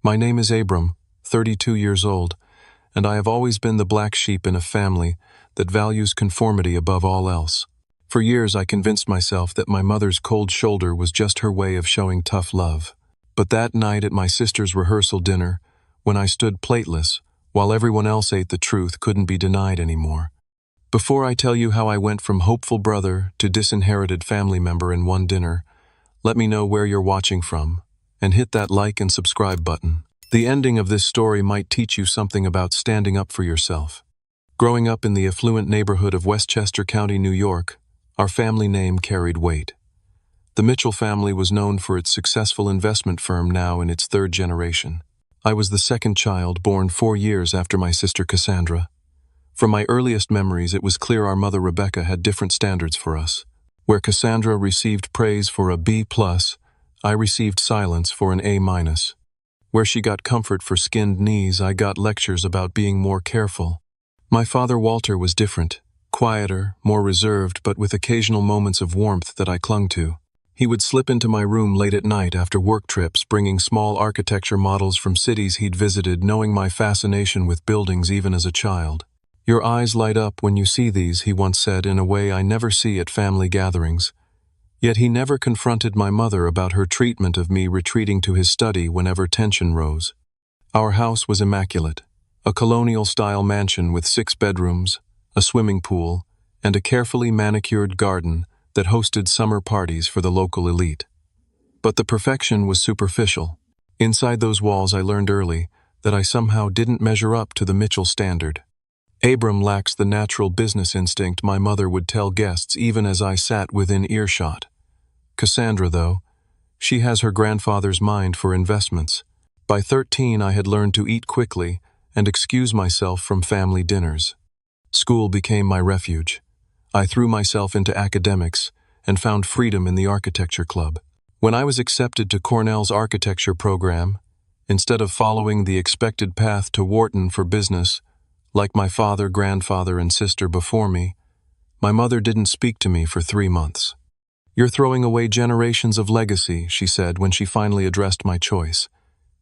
My name is Abram, 32 years old, and I have always been the black sheep in a family that values conformity above all else. For years I convinced myself that my mother's cold shoulder was just her way of showing tough love. But that night at my sister's rehearsal dinner, when I stood plateless, while everyone else ate the truth couldn't be denied anymore. Before I tell you how I went from hopeful brother to disinherited family member in one dinner, let me know where you're watching from, and hit that like and subscribe button. The ending of this story might teach you something about standing up for yourself. Growing up in the affluent neighborhood of Westchester County, New York, our family name carried weight. The Mitchell family was known for its successful investment firm, now in its third generation. I was the second child, born 4 years after my sister Cassandra. From my earliest memories, it was clear our mother Rebecca had different standards for us. Where Cassandra received praise for a B+, I received silence for an A-. Where she got comfort for skinned knees, I got lectures about being more careful. My father Walter was different, quieter, more reserved, but with occasional moments of warmth that I clung to. He would slip into my room late at night after work trips, bringing small architecture models from cities he'd visited, knowing my fascination with buildings even as a child. "Your eyes light up when you see these," he once said, in a way I never see at family gatherings. Yet he never confronted my mother about her treatment of me retreating to his study whenever tension rose. Our house was immaculate, a colonial-style mansion with 6 bedrooms, a swimming pool, and a carefully manicured garden that hosted summer parties for the local elite. But the perfection was superficial. Inside those walls, I learned early that I somehow didn't measure up to the Mitchell standard. Abram lacks the natural business instinct, my mother would tell guests even as I sat within earshot. Cassandra, though, she has her grandfather's mind for investments. By 13, I had learned to eat quickly and excuse myself from family dinners. School became my refuge. I threw myself into academics and found freedom in the architecture club. When I was accepted to Cornell's architecture program, instead of following the expected path to Wharton for business, like my father, grandfather, and sister before me, my mother didn't speak to me for 3 months. "You're throwing away generations of legacy," she said when she finally addressed my choice.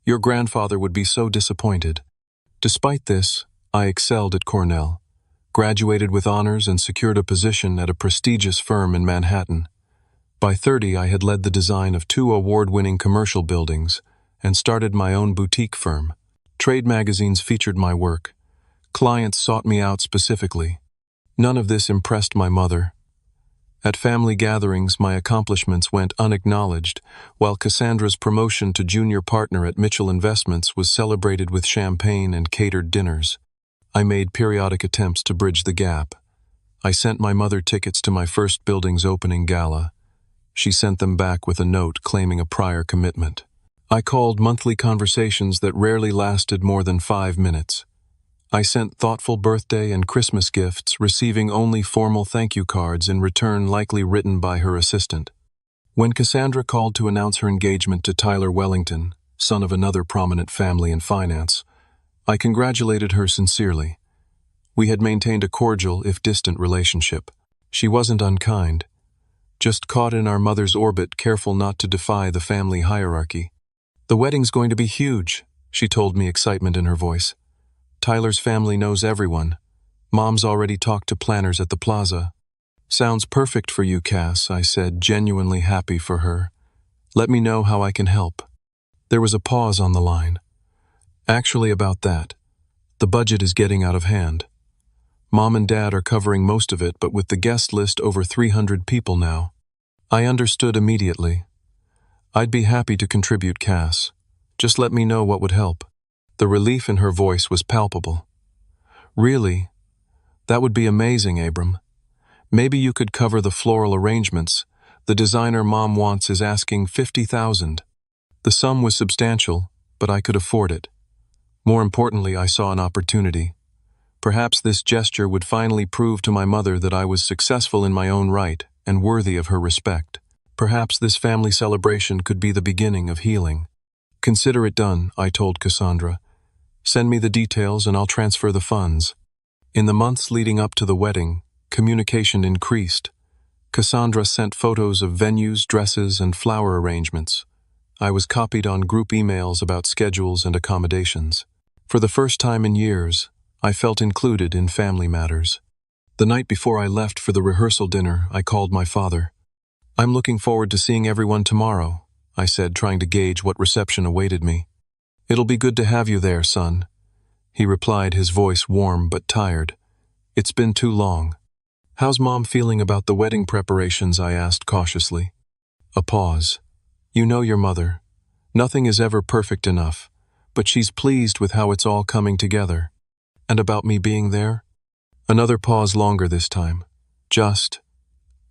"Your grandfather would be so disappointed." Despite this, I excelled at Cornell, graduated with honors, and secured a position at a prestigious firm in Manhattan. By 30, I had led the design of 2 award-winning commercial buildings and started my own boutique firm. Trade magazines featured my work. Clients sought me out specifically. None of this impressed my mother. At family gatherings, my accomplishments went unacknowledged, while Cassandra's promotion to junior partner at Mitchell Investments was celebrated with champagne and catered dinners. I made periodic attempts to bridge the gap. I sent my mother tickets to my first building's opening gala. She sent them back with a note claiming a prior commitment. I called monthly conversations that rarely lasted more than 5 minutes. I sent thoughtful birthday and Christmas gifts, receiving only formal thank you cards in return, likely written by her assistant. When Cassandra called to announce her engagement to Tyler Wellington, son of another prominent family in finance, I congratulated her sincerely. We had maintained a cordial, if distant, relationship. She wasn't unkind, just caught in our mother's orbit, careful not to defy the family hierarchy. "The wedding's going to be huge," she told me, excitement in her voice. "Tyler's family knows everyone. Mom's already talked to planners at the plaza." "Sounds perfect for you, Cass," I said, genuinely happy for her. "Let me know how I can help." There was a pause on the line. "Actually, about that. The budget is getting out of hand. Mom and Dad are covering most of it, but with the guest list over 300 people now." I understood immediately. "I'd be happy to contribute, Cass. Just let me know what would help." The relief in her voice was palpable. "Really? That would be amazing, Abram. Maybe you could cover the floral arrangements. The designer Mom wants is asking $50,000. The sum was substantial, but I could afford it. More importantly, I saw an opportunity. Perhaps this gesture would finally prove to my mother that I was successful in my own right and worthy of her respect. Perhaps this family celebration could be the beginning of healing. "Consider it done," I told Cassandra. "Send me the details and I'll transfer the funds." In the months leading up to the wedding, communication increased. Cassandra sent photos of venues, dresses, and flower arrangements. I was copied on group emails about schedules and accommodations. For the first time in years, I felt included in family matters. The night before I left for the rehearsal dinner, I called my father. "I'm looking forward to seeing everyone tomorrow," I said, trying to gauge what reception awaited me. "It'll be good to have you there, son," he replied, his voice warm but tired. "It's been too long." "How's Mom feeling about the wedding preparations?" I asked cautiously. A pause. "You know your mother. Nothing is ever perfect enough, but she's pleased with how it's all coming together." "And about me being there?" Another pause, longer this time. "Just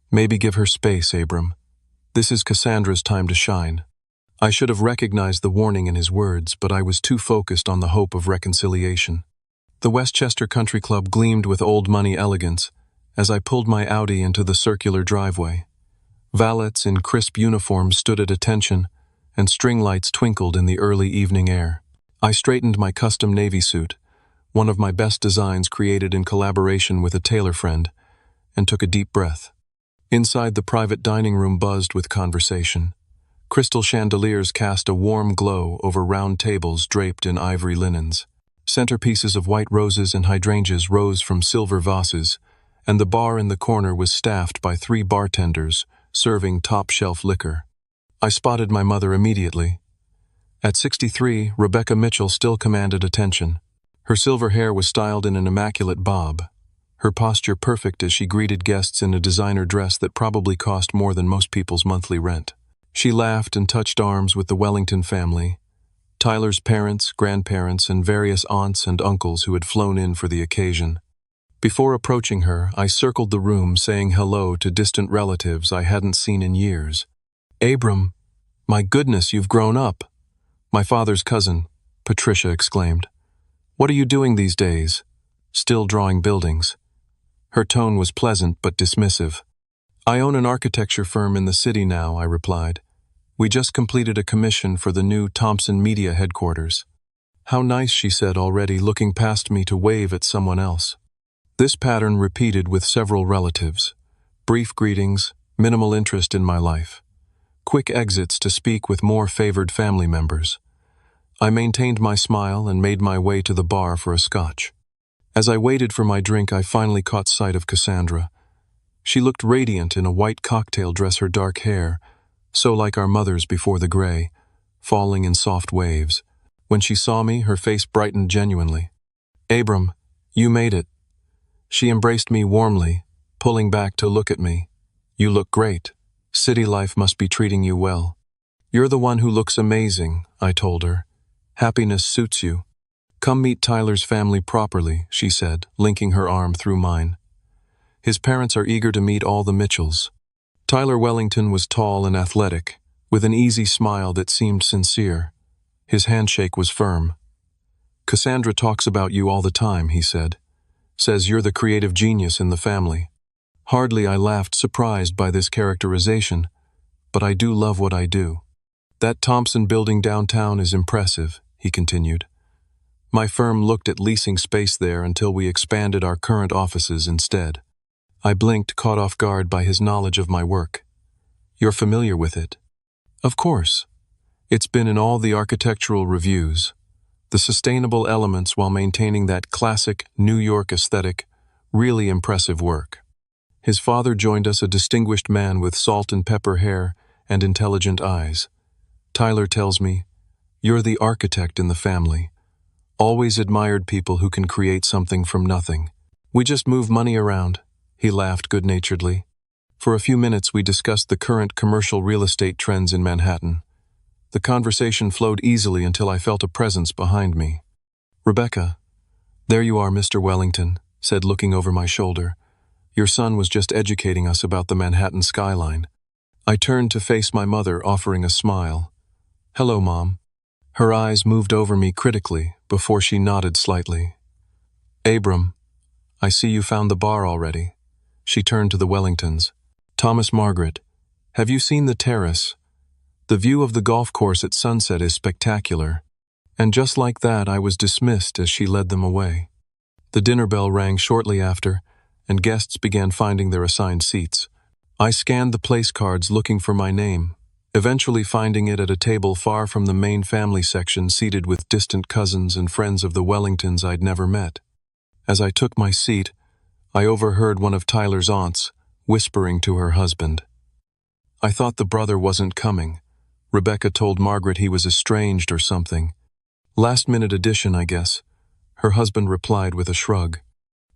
maybe give her space, Abram. This is Cassandra's time to shine." I should have recognized the warning in his words, but I was too focused on the hope of reconciliation. The Westchester Country Club gleamed with old money elegance as I pulled my Audi into the circular driveway. Valets in crisp uniforms stood at attention, and string lights twinkled in the early evening air. I straightened my custom navy suit, one of my best designs created in collaboration with a tailor friend, and took a deep breath. Inside, the private dining room buzzed with conversation. Crystal chandeliers cast a warm glow over round tables draped in ivory linens. Centerpieces of white roses and hydrangeas rose from silver vases, and the bar in the corner was staffed by 3 bartenders serving top-shelf liquor. I spotted my mother immediately. At 63, Rebecca Mitchell still commanded attention. Her silver hair was styled in an immaculate bob, her posture perfect as she greeted guests in a designer dress that probably cost more than most people's monthly rent. She laughed and touched arms with the Wellington family, Tyler's parents, grandparents, and various aunts and uncles who had flown in for the occasion. Before approaching her, I circled the room saying hello to distant relatives I hadn't seen in years. "Abram, my goodness, you've grown up," my father's cousin, Patricia, exclaimed. "What are you doing these days?" "Still drawing buildings." Her tone was pleasant but dismissive. "I own an architecture firm in the city now," I replied. "We just completed a commission for the new Thompson Media headquarters." "How nice," she said, already looking past me to wave at someone else. This pattern repeated with several relatives. Brief greetings, minimal interest in my life. Quick exits to speak with more favored family members. I maintained my smile and made my way to the bar for a scotch. As I waited for my drink, I finally caught sight of Cassandra. She looked radiant in a white cocktail dress, her dark hair, so like our mother's before the gray, falling in soft waves. When she saw me, her face brightened genuinely. "Abram, you made it." She embraced me warmly, pulling back to look at me. "You look great. City life must be treating you well." "You're the one who looks amazing," I told her. "Happiness suits you." "Come meet Tyler's family properly," she said, linking her arm through mine. "His parents are eager to meet all the Mitchells." Tyler Wellington was tall and athletic, with an easy smile that seemed sincere. His handshake was firm. "Cassandra talks about you all the time," he said. "Says you're the creative genius in the family." Hardly I laughed, surprised by this characterization, but I do love what I do. "That Thompson building downtown is impressive," he continued. "My firm looked at leasing space there until we expanded our current offices instead." I blinked, caught off guard by his knowledge of my work. "You're familiar with it?" "Of course. It's been in all the architectural reviews. The sustainable elements while maintaining that classic New York aesthetic, really impressive work." His father joined us, a distinguished man with salt and pepper hair and intelligent eyes. "Tyler tells me, you're the architect in the family. Always admired people who can create something from nothing. We just move money around." He laughed good-naturedly. For a few minutes we discussed the current commercial real estate trends in Manhattan. The conversation flowed easily until I felt a presence behind me. "Rebecca, there you are, Mr. Wellington," said, looking over my shoulder. "Your son was just educating us about the Manhattan skyline." I turned to face my mother, offering a smile. "Hello, Mom." Her eyes moved over me critically before she nodded slightly. "Abram, I see you found the bar already." She turned to the Wellingtons. "Thomas, Margaret, have you seen the terrace? The view of the golf course at sunset is spectacular." And just like that, I was dismissed as she led them away. The dinner bell rang shortly after, and guests began finding their assigned seats. I scanned the place cards looking for my name. eventually finding it at a table far from the main family section, seated with distant cousins and friends of the Wellingtons I'd never met. As I took my seat, I overheard one of Tyler's aunts whispering to her husband. "I thought the brother wasn't coming. Rebecca told Margaret he was estranged or something. Last-minute addition, I guess," her husband replied with a shrug.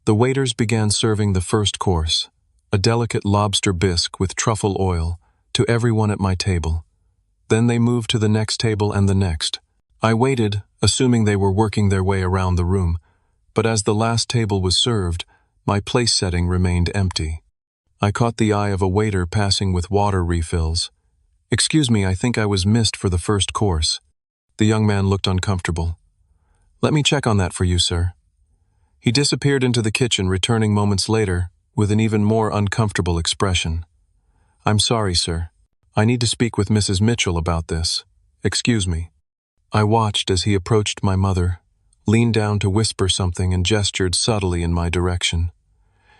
The waiters began serving the first course, a delicate lobster bisque with truffle oil, to everyone at my table. Then they moved to the next table and the next. I waited, assuming they were working their way around the room, but as the last table was served, my place setting remained empty. I caught the eye of a waiter passing with water refills. "Excuse me, I think I was missed for the first course." The young man looked uncomfortable. "Let me check on that for you, sir." He disappeared into the kitchen, returning moments later with an even more uncomfortable expression. "I'm sorry, sir. I need to speak with Mrs. Mitchell about this. Excuse me." I watched as he approached my mother, leaned down to whisper something, and gestured subtly in my direction.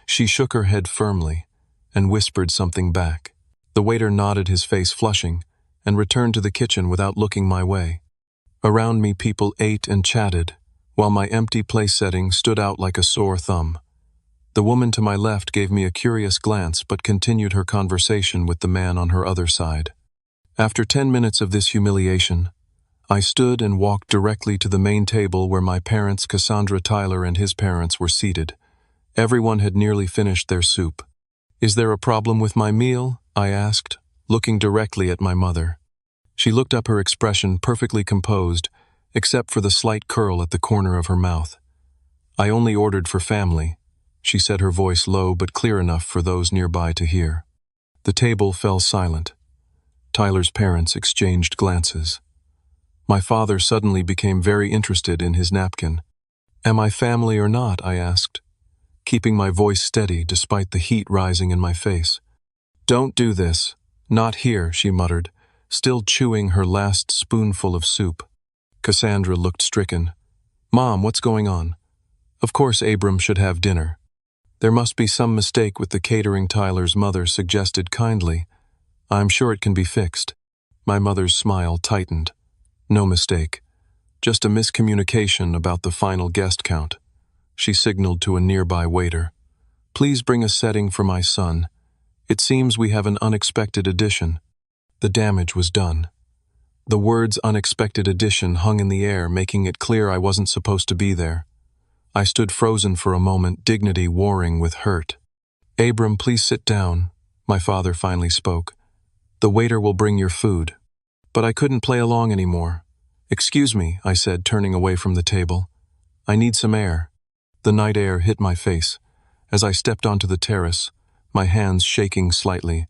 She shook her head firmly and whispered something back. The waiter nodded, his face flushing, and returned to the kitchen without looking my way. Around me, people ate and chatted, while my empty place setting stood out like a sore thumb. The woman to my left gave me a curious glance but continued her conversation with the man on her other side. After 10 minutes of this humiliation, I stood and walked directly to the main table where my parents, Cassandra, Tyler, and his parents were seated. Everyone had nearly finished their soup. "Is there a problem with my meal?" I asked, looking directly at my mother. She looked up, her expression perfectly composed, except for the slight curl at the corner of her mouth. "I only ordered for family," she said, her voice low but clear enough for those nearby to hear. The table fell silent. Tyler's parents exchanged glances. My father suddenly became very interested in his napkin. "Am I family or not?" I asked, keeping my voice steady despite the heat rising in my face. "Don't do this. Not here," she muttered, still chewing her last spoonful of soup. Cassandra looked stricken. "Mom, what's going on?" "Of course Abram should have dinner." "There must be some mistake with the catering," Tyler's mother suggested kindly. "I'm sure it can be fixed." My mother's smile tightened. "No mistake. Just a miscommunication about the final guest count." She signaled to a nearby waiter. "Please bring a setting for my son. It seems we have an unexpected addition." The damage was done. The words "unexpected addition" hung in the air, making it clear I wasn't supposed to be there. I stood frozen for a moment, dignity warring with hurt. "Abram, please sit down," my father finally spoke. "The waiter will bring your food." But I couldn't play along anymore. "Excuse me," I said, turning away from the table. "I need some air." The night air hit my face as I stepped onto the terrace, my hands shaking slightly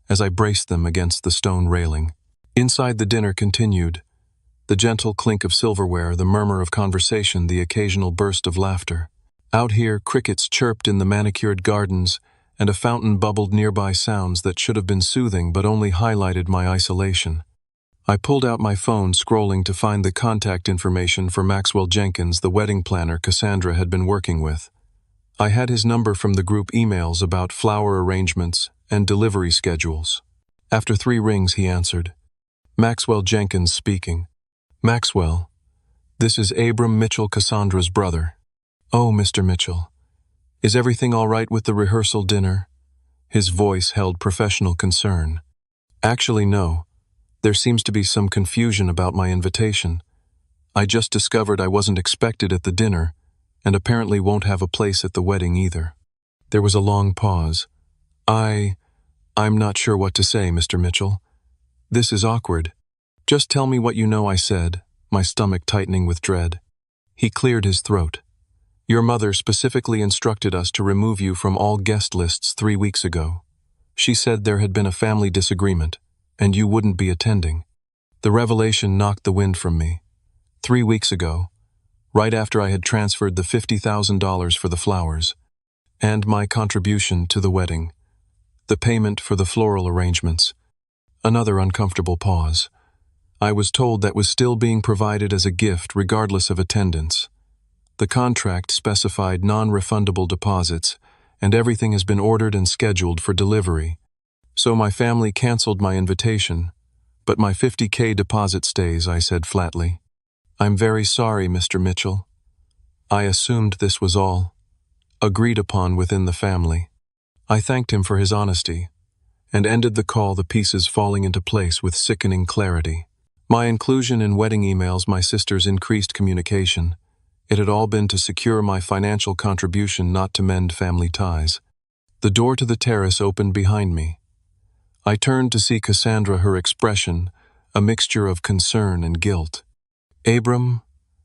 as I braced them against the stone railing. Inside, the dinner continued. The gentle clink of silverware, the murmur of conversation, the occasional burst of laughter. Out here, crickets chirped in the manicured gardens, and a fountain bubbled nearby, sounds that should have been soothing but only highlighted my isolation. I pulled out my phone, scrolling to find the contact information for Maxwell Jenkins, the wedding planner Cassandra had been working with. I had his number from the group emails about flower arrangements and delivery schedules. After 3 rings, he answered. "Maxwell Jenkins speaking." "Maxwell, this is Abram Mitchell, Cassandra's brother." "Oh, Mr. Mitchell. Is everything all right with the rehearsal dinner?" His voice held professional concern. "Actually, no. There seems to be some confusion about my invitation. I just discovered I wasn't expected at the dinner, and apparently won't have a place at the wedding either." There was a long pause. I'm not sure what to say, Mr. Mitchell. This is awkward. Just tell me what you know," I said, my stomach tightening with dread. He cleared his throat. "Your mother specifically instructed us to remove you from all guest lists 3 weeks ago. She said there had been a family disagreement, and you wouldn't be attending." The revelation knocked the wind from me. 3 weeks ago, right after I had transferred the $50,000 for the flowers, and my contribution to the wedding, the payment for the floral arrangements. Another uncomfortable pause. I was told that was still being provided as a gift regardless of attendance. The contract specified non-refundable deposits, and everything has been ordered and scheduled for delivery. So my family canceled my invitation, But my $50K deposit stays, I said flatly. I'm very sorry, Mr. Mitchell. I assumed this was all agreed upon within the family. I thanked him for his honesty and ended the call, the pieces falling into place with sickening clarity. My inclusion in wedding emails, my sister's increased communication. It had all been to secure my financial contribution, not to mend family ties. The door to the terrace opened behind me. I turned to see Cassandra, her expression a mixture of concern and guilt. Abram,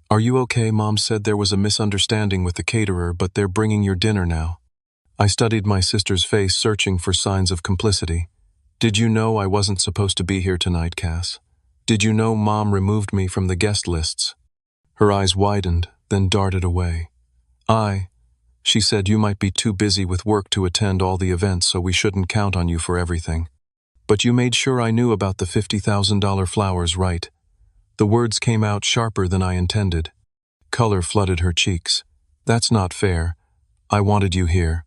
are you okay? Mom said there was a misunderstanding with the caterer, but they're bringing your dinner now. I studied my sister's face, searching for signs of complicity. Did you know I wasn't supposed to be here tonight, Cass? Did you know Mom removed me from the guest lists? Her eyes widened, then darted away. She said you might be too busy with work to attend all the events, so we shouldn't count on you for everything. But you made sure I knew about the $50,000 flowers, right? The words came out sharper than I intended. Color flooded her cheeks. That's not fair. I wanted you here.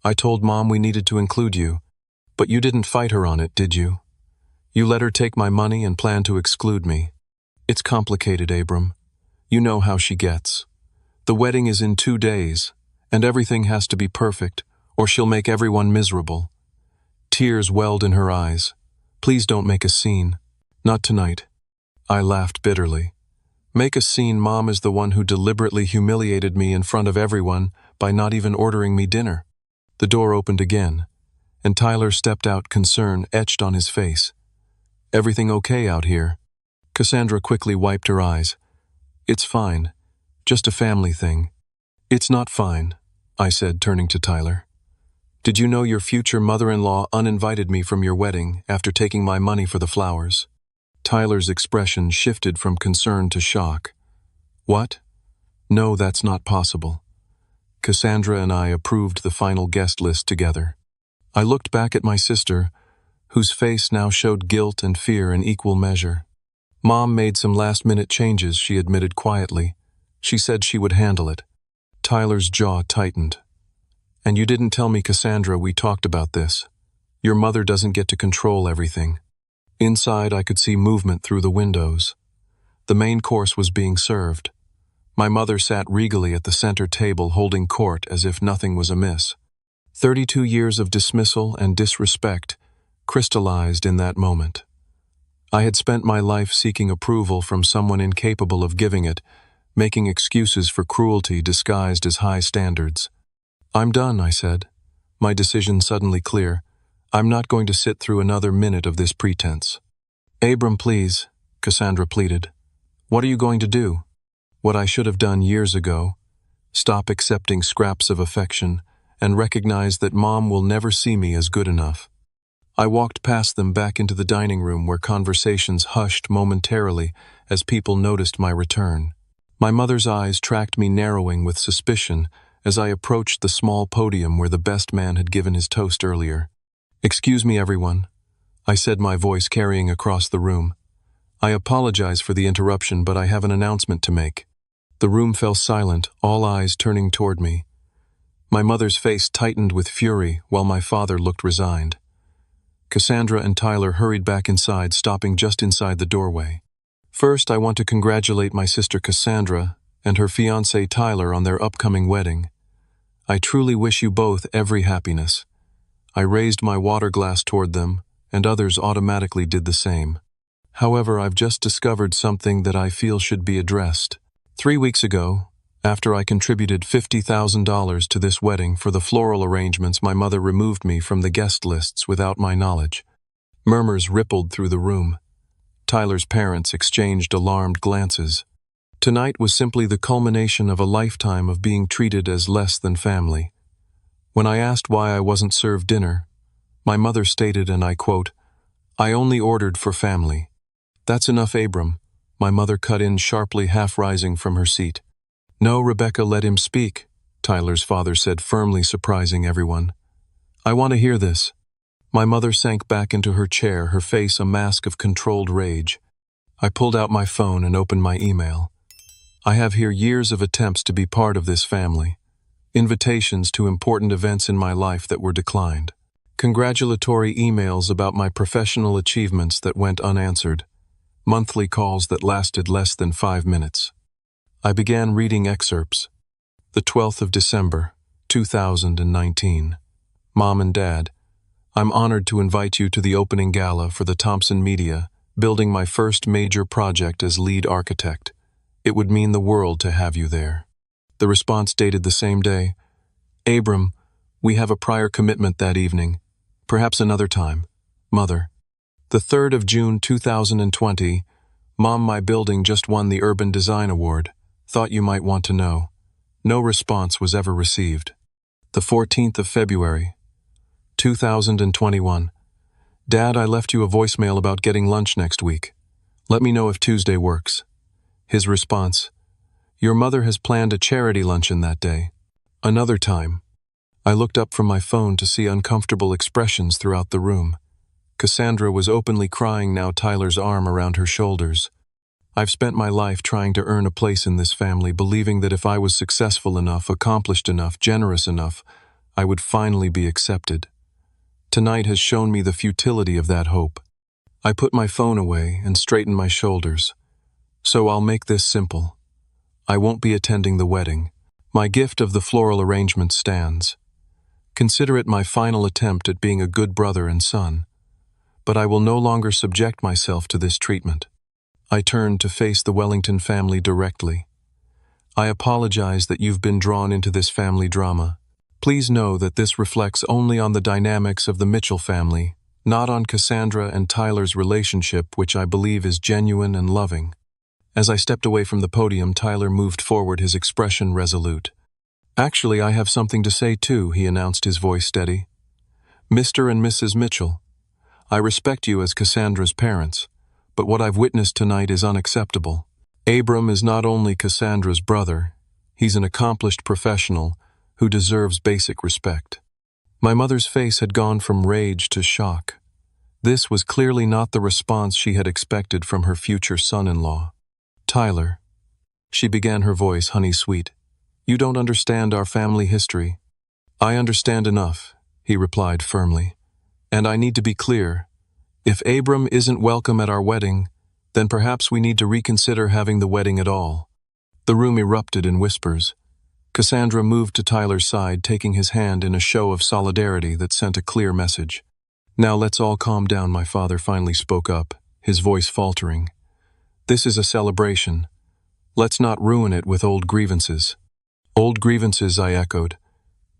I told Mom we needed to include you, but you didn't fight her on it, did you? You let her take my money and plan to exclude me. It's complicated, Abram. You know how she gets. The wedding is in 2 days, and everything has to be perfect, or she'll make everyone miserable. Tears welled in her eyes. Please don't make a scene. Not tonight. I laughed bitterly. Make a scene? Mom is the one who deliberately humiliated me in front of everyone by not even ordering me dinner. The door opened again, and Tyler stepped out, concern etched on his face. Everything okay out here? Cassandra quickly wiped her eyes. It's fine. Just a family thing. It's not fine, I said, turning to Tyler. Did you know your future mother-in-law uninvited me from your wedding after taking my money for the flowers? Tyler's expression shifted from concern to shock. What? No, that's not possible. Cassandra and I approved the final guest list together. I looked back at my sister, whose face now showed guilt and fear in equal measure. Mom made some last-minute changes, she admitted quietly. She said she would handle it. Tyler's jaw tightened. And you didn't tell me, Cassandra, we talked about this. Your mother doesn't get to control everything. Inside, I could see movement through the windows. The main course was being served. My mother sat regally at the center table, holding court as if nothing was amiss. 32 years of dismissal and disrespect crystallized in that moment. I had spent my life seeking approval from someone incapable of giving it, making excuses for cruelty disguised as high standards. I'm done, I said, my decision suddenly clear. I'm not going to sit through another minute of this pretense. Abram, please, Cassandra pleaded. What are you going to do? What I should have done years ago. Stop accepting scraps of affection and recognize that Mom will never see me as good enough. I walked past them back into the dining room, where conversations hushed momentarily as people noticed my return. My mother's eyes tracked me, narrowing with suspicion as I approached the small podium where the best man had given his toast earlier. Excuse me, everyone, I said, my voice carrying across the room. I apologize for the interruption, but I have an announcement to make. The room fell silent, all eyes turning toward me. My mother's face tightened with fury, while my father looked resigned. Cassandra and Tyler hurried back inside, stopping just inside the doorway. First, I want to congratulate my sister Cassandra and her fiancé Tyler on their upcoming wedding. I truly wish you both every happiness. I raised my water glass toward them, and others automatically did the same. However, I've just discovered something that I feel should be addressed. 3 weeks ago, after I contributed $50,000 to this wedding for the floral arrangements, my mother removed me from the guest lists without my knowledge. Murmurs rippled through the room. Tyler's parents exchanged alarmed glances. Tonight was simply the culmination of a lifetime of being treated as less than family. When I asked why I wasn't served dinner, my mother stated, and I quote, "I only ordered for family." That's enough, Abram, my mother cut in sharply, half rising from her seat. No, Rebecca, let him speak, Tyler's father said firmly, surprising everyone. I want to hear this. My mother sank back into her chair, her face a mask of controlled rage. I pulled out my phone and opened my email. I have here years of attempts to be part of this family. Invitations to important events in my life that were declined. Congratulatory emails about my professional achievements that went unanswered. Monthly calls that lasted less than 5 minutes. I began reading excerpts. The 12th of December, 2019. Mom and Dad, I'm honored to invite you to the opening gala for the Thompson Media, building my first major project as lead architect. It would mean the world to have you there. The response dated the same day. Abram, we have a prior commitment that evening. Perhaps another time. Mother. The 3rd of June 2020. Mom, my building just won the Urban Design Award. Thought you might want to know. No response was ever received. The 14th of February, 2021. Dad, I left you a voicemail about getting lunch next week. Let me know if Tuesday works. His response, your mother has planned a charity luncheon that day. Another time. I looked up from my phone to see uncomfortable expressions throughout the room. Cassandra was openly crying now, Tyler's arm around her shoulders. I've spent my life trying to earn a place in this family, believing that if I was successful enough, accomplished enough, generous enough, I would finally be accepted. Tonight has shown me the futility of that hope. I put my phone away and straightened my shoulders. So I'll make this simple. I won't be attending the wedding. My gift of the floral arrangement stands. Consider it my final attempt at being a good brother and son. But I will no longer subject myself to this treatment. I turned to face the Wellington family directly. I apologize that you've been drawn into this family drama. Please know that this reflects only on the dynamics of the Mitchell family, not on Cassandra and Tyler's relationship, which I believe is genuine and loving. As I stepped away from the podium, Tyler moved forward, his expression resolute. Actually, I have something to say too, he announced, his voice steady. Mr. and Mrs. Mitchell, I respect you as Cassandra's parents, but what I've witnessed tonight is unacceptable. Abram is not only Cassandra's brother, he's an accomplished professional who deserves basic respect. My mother's face had gone from rage to shock. This was clearly not the response she had expected from her future son-in-law. Tyler, she began, her voice honey sweet. You don't understand our family history. I understand enough, he replied firmly. And I need to be clear. If Abram isn't welcome at our wedding, then perhaps we need to reconsider having the wedding at all. The room erupted in whispers. Cassandra moved to Tyler's side, taking his hand in a show of solidarity that sent a clear message. Now let's all calm down, my father finally spoke up, his voice faltering. This is a celebration. Let's not ruin it with old grievances. Old grievances, I echoed.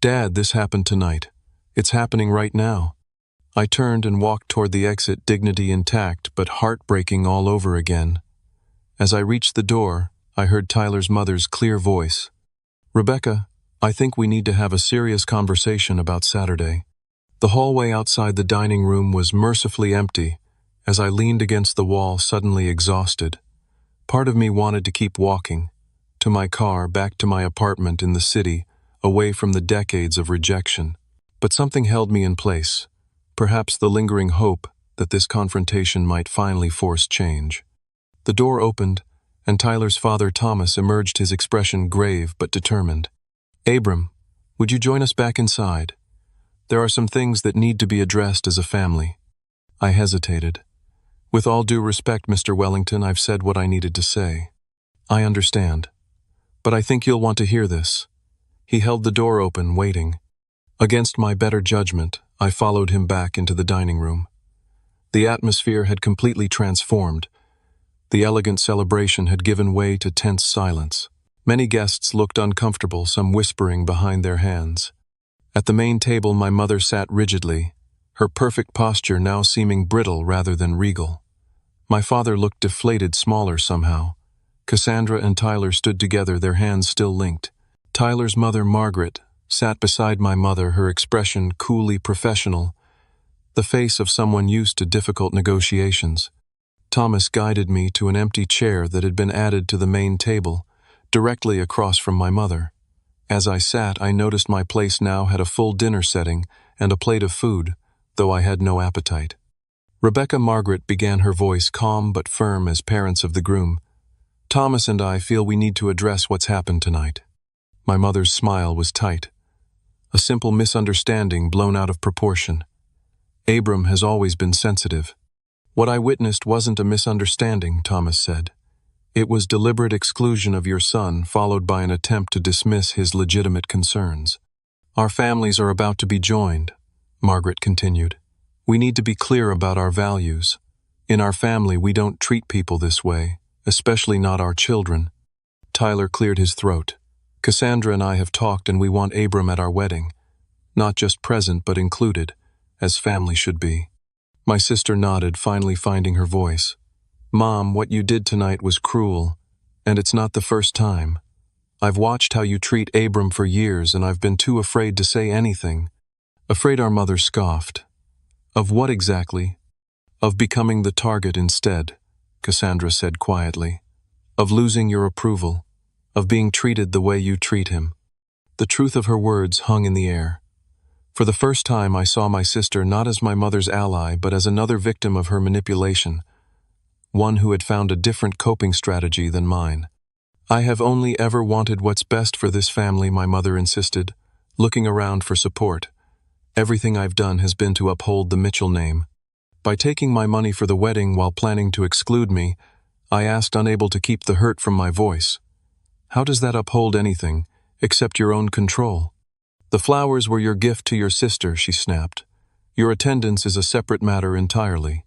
Dad, this happened tonight. It's happening right now. I turned and walked toward the exit, dignity intact, but heartbreaking all over again. As I reached the door, I heard Tyler's mother's clear voice. Rebecca, I think we need to have a serious conversation about Saturday. The hallway outside the dining room was mercifully empty, as I leaned against the wall, suddenly exhausted. Part of me wanted to keep walking, to my car, back to my apartment in the city, away from the decades of rejection. But something held me in place, perhaps the lingering hope that this confrontation might finally force change. The door opened, and Tyler's father, Thomas, emerged, his expression grave but determined. Abram, would you join us back inside? There are some things that need to be addressed as a family. I hesitated. With all due respect, Mr. Wellington, I've said what I needed to say. I understand. But I think you'll want to hear this. He held the door open, waiting. Against my better judgment, I followed him back into the dining room. The atmosphere had completely transformed. The elegant celebration had given way to tense silence. Many guests looked uncomfortable, some whispering behind their hands. At the main table, my mother sat rigidly, her perfect posture now seeming brittle rather than regal. My father looked deflated, smaller somehow. Cassandra and Tyler stood together, their hands still linked. Tyler's mother, Margaret, sat beside my mother, her expression coolly professional, the face of someone used to difficult negotiations. Thomas guided me to an empty chair that had been added to the main table, directly across from my mother. As I sat, I noticed my place now had a full dinner setting and a plate of food, though I had no appetite. Rebecca, Margaret began, her voice calm but firm as parents of the groom. Thomas and I feel we need to address what's happened tonight. My mother's smile was tight. A simple misunderstanding blown out of proportion. Abram has always been sensitive. What I witnessed wasn't a misunderstanding, Thomas said. It was deliberate exclusion of your son, followed by an attempt to dismiss his legitimate concerns. Our families are about to be joined, Margaret continued. We need to be clear about our values. In our family, we don't treat people this way, especially not our children. Tyler cleared his throat. Cassandra and I have talked, and we want Abram at our wedding. Not just present, but included, as family should be. My sister nodded, finally finding her voice. Mom, what you did tonight was cruel, and it's not the first time. I've watched how you treat Abram for years, and I've been too afraid to say anything. Afraid our mother scoffed. Of what exactly? Of becoming the target instead, Cassandra said quietly. Of losing your approval. Of being treated the way you treat him. The truth of her words hung in the air. For the first time, I saw my sister not as my mother's ally, but as another victim of her manipulation. One who had found a different coping strategy than mine. I have only ever wanted what's best for this family, my mother insisted, looking around for support. Everything I've done has been to uphold the Mitchell name. By taking my money for the wedding while planning to exclude me, I asked, unable to keep the hurt from my voice. How does that uphold anything, except your own control? The flowers were your gift to your sister, she snapped. Your attendance is a separate matter entirely.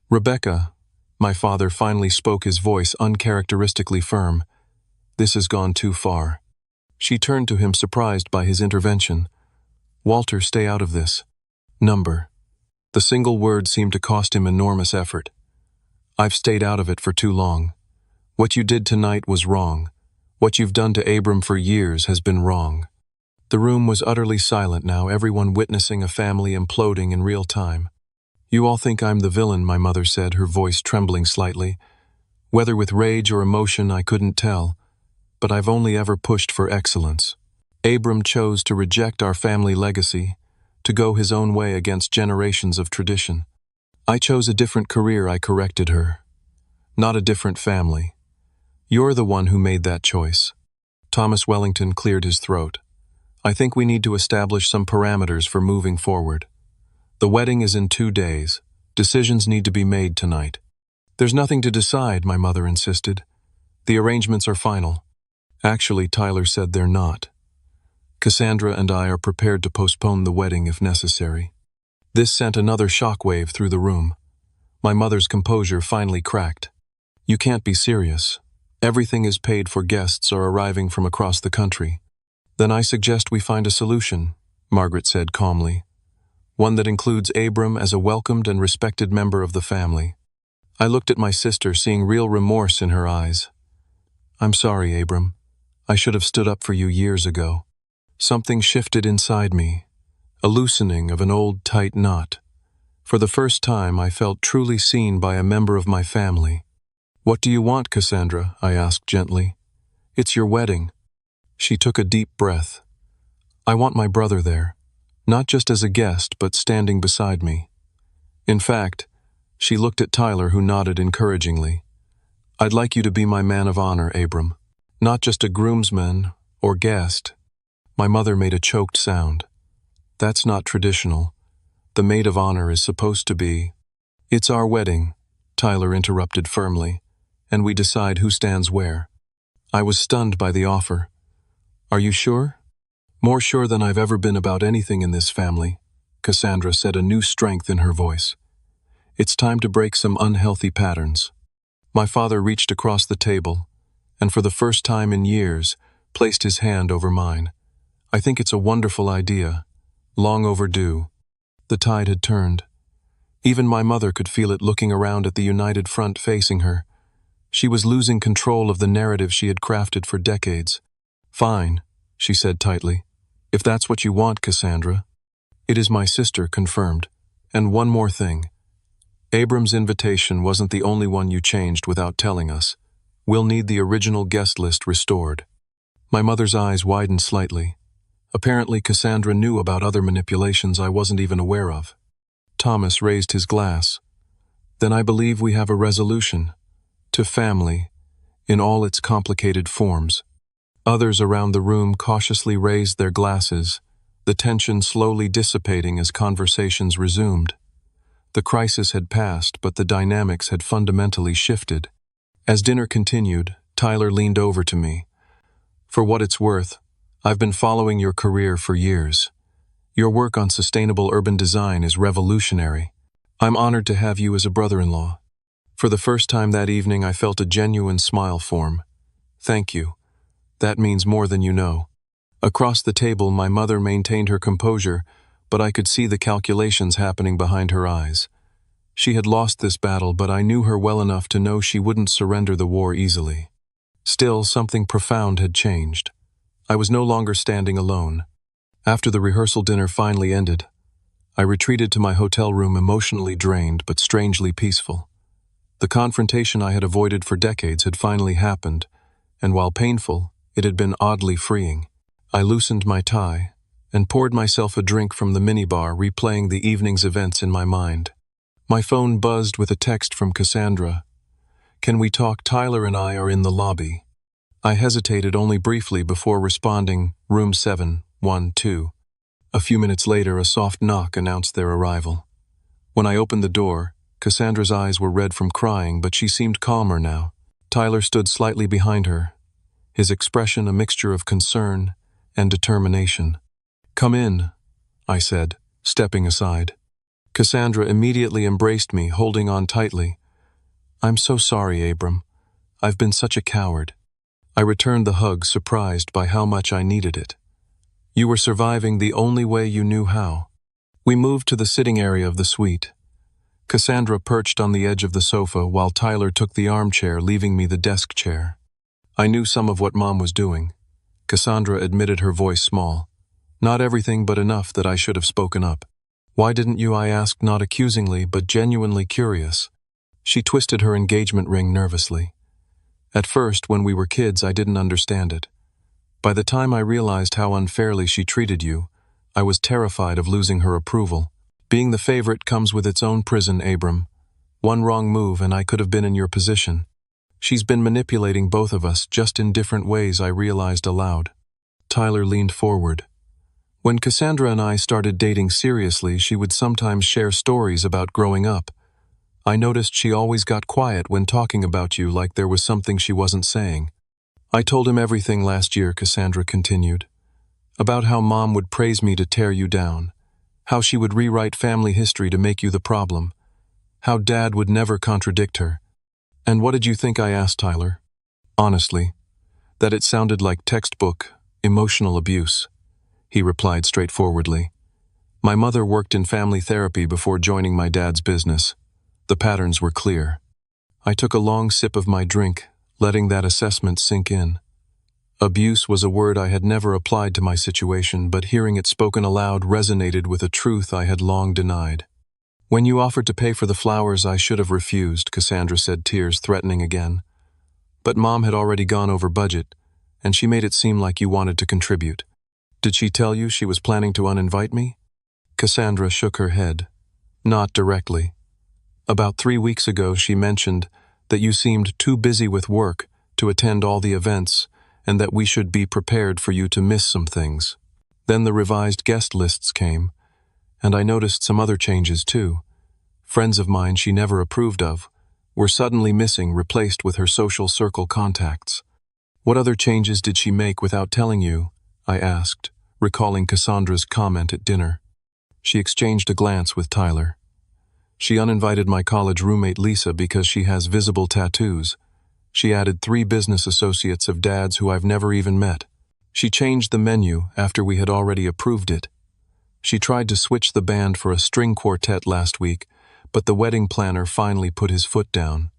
Rebecca, my father finally spoke, his voice uncharacteristically firm. This has gone too far. She turned to him, surprised by his intervention. Walter, stay out of this. Number. The single word seemed to cost him enormous effort. I've stayed out of it for too long. What you did tonight was wrong. What you've done to Abram for years has been wrong. The room was utterly silent now, everyone witnessing a family imploding in real time. You all think I'm the villain, my mother said, her voice trembling slightly. Whether with rage or emotion, I couldn't tell. But I've only ever pushed for excellence. Abram chose to reject our family legacy, to go his own way against generations of tradition. I chose a different career, I corrected her. Not a different family. You're the one who made that choice. Thomas Wellington cleared his throat. I think we need to establish some parameters for moving forward. The wedding is in 2 days. Decisions need to be made tonight. There's nothing to decide, my mother insisted. The arrangements are final. Actually, Tyler said they're not. Cassandra and I are prepared to postpone the wedding if necessary. This sent another shockwave through the room. My mother's composure finally cracked. You can't be serious. Everything is paid for, guests are arriving from across the country. Then I suggest we find a solution, Margaret said calmly. One that includes Abram as a welcomed and respected member of the family. I looked at my sister, seeing real remorse in her eyes. I'm sorry, Abram. I should have stood up for you years ago. Something shifted inside me, a loosening of an old tight knot. For the first time, I felt truly seen by a member of my family. What do you want, Cassandra? I asked gently. It's your wedding. She took a deep breath. I want my brother there, not just as a guest, but standing beside me. In fact, she looked at Tyler, who nodded encouragingly. I'd like you to be my man of honor, Abram. Not just a groomsman or guest. My mother made a choked sound. That's not traditional. The maid of honor is supposed to be. It's our wedding, Tyler interrupted firmly, and we decide who stands where. I was stunned by the offer. Are you sure? More sure than I've ever been about anything in this family, Cassandra said, a new strength in her voice. It's time to break some unhealthy patterns. My father reached across the table, and for the first time in years, placed his hand over mine. I think it's a wonderful idea, long overdue. The tide had turned. Even my mother could feel it, looking around at the united front facing her. She was losing control of the narrative she had crafted for decades. Fine, she said tightly. If that's what you want, Cassandra. It is, my sister confirmed. And one more thing. Abram's invitation wasn't the only one you changed without telling us. We'll need the original guest list restored. My mother's eyes widened slightly. Apparently, Cassandra knew about other manipulations I wasn't even aware of. Thomas raised his glass. Then I believe we have a resolution. To family, in all its complicated forms. Others around the room cautiously raised their glasses, the tension slowly dissipating as conversations resumed. The crisis had passed, but the dynamics had fundamentally shifted. As dinner continued, Tyler leaned over to me. "For what it's worth, I've been following your career for years. Your work on sustainable urban design is revolutionary. I'm honored to have you as a brother-in-law." For the first time that evening, I felt a genuine smile form. "Thank you. That means more than you know." Across the table, my mother maintained her composure, but I could see the calculations happening behind her eyes. She had lost this battle, but I knew her well enough to know she wouldn't surrender the war easily. Still, something profound had changed. I was no longer standing alone. After the rehearsal dinner finally ended, I retreated to my hotel room emotionally drained but strangely peaceful. The confrontation I had avoided for decades had finally happened, and while painful, it had been oddly freeing. I loosened my tie and poured myself a drink from the minibar, replaying the evening's events in my mind. My phone buzzed with a text from Cassandra. "Can we talk? Tyler and I are in the lobby." I hesitated only briefly before responding, "Room 712. A few minutes later, a soft knock announced their arrival. When I opened the door, Cassandra's eyes were red from crying, but she seemed calmer now. Tyler stood slightly behind her, his expression a mixture of concern and determination. "Come in," I said, stepping aside. Cassandra immediately embraced me, holding on tightly. "I'm so sorry, Abram. I've been such a coward." I returned the hug, surprised by how much I needed it. "You were surviving the only way you knew how." We moved to the sitting area of the suite. Cassandra perched on the edge of the sofa while Tyler took the armchair, leaving me the desk chair. I knew some of what Mom was doing. Cassandra admitted, her voice small. "Not everything, but enough that I should have spoken up." "Why didn't you?" I asked, not accusingly, but genuinely curious. She twisted her engagement ring nervously. "At first, when we were kids, I didn't understand it. By the time I realized how unfairly she treated you, I was terrified of losing her approval. Being the favorite comes with its own prison, Abram. One wrong move and I could have been in your position. She's been manipulating both of us, just in different ways," I realized aloud. Tyler leaned forward. "When Cassandra and I started dating seriously, she would sometimes share stories about growing up. I noticed she always got quiet when talking about you, like there was something she wasn't saying. I told him everything last year," Cassandra continued. "About how Mom would praise me to tear you down. How she would rewrite family history to make you the problem. How Dad would never contradict her." "And what did you think?" I asked Tyler. "Honestly, that it sounded like textbook emotional abuse," he replied straightforwardly. "My mother worked in family therapy before joining my dad's business. The patterns were clear." I took a long sip of my drink, letting that assessment sink in. Abuse was a word I had never applied to my situation, but hearing it spoken aloud resonated with a truth I had long denied. "When you offered to pay for the flowers, I should have refused," Cassandra said, tears threatening again. "But Mom had already gone over budget, and she made it seem like you wanted to contribute. Did she tell you she was planning to uninvite me?" Cassandra shook her head. "Not directly. About 3 weeks ago, she mentioned that you seemed too busy with work to attend all the events, and that we should be prepared for you to miss some things. Then the revised guest lists came, and I noticed some other changes too. Friends of mine she never approved of were suddenly missing, replaced with her social circle contacts." "What other changes did she make without telling you?" I asked, recalling Cassandra's comment at dinner. She exchanged a glance with Tyler. "She uninvited my college roommate Lisa because she has visible tattoos. She added 3 business associates of Dad's who I've never even met. She changed the menu after we had already approved it. She tried to switch the band for a string quartet last week, but the wedding planner finally put his foot down."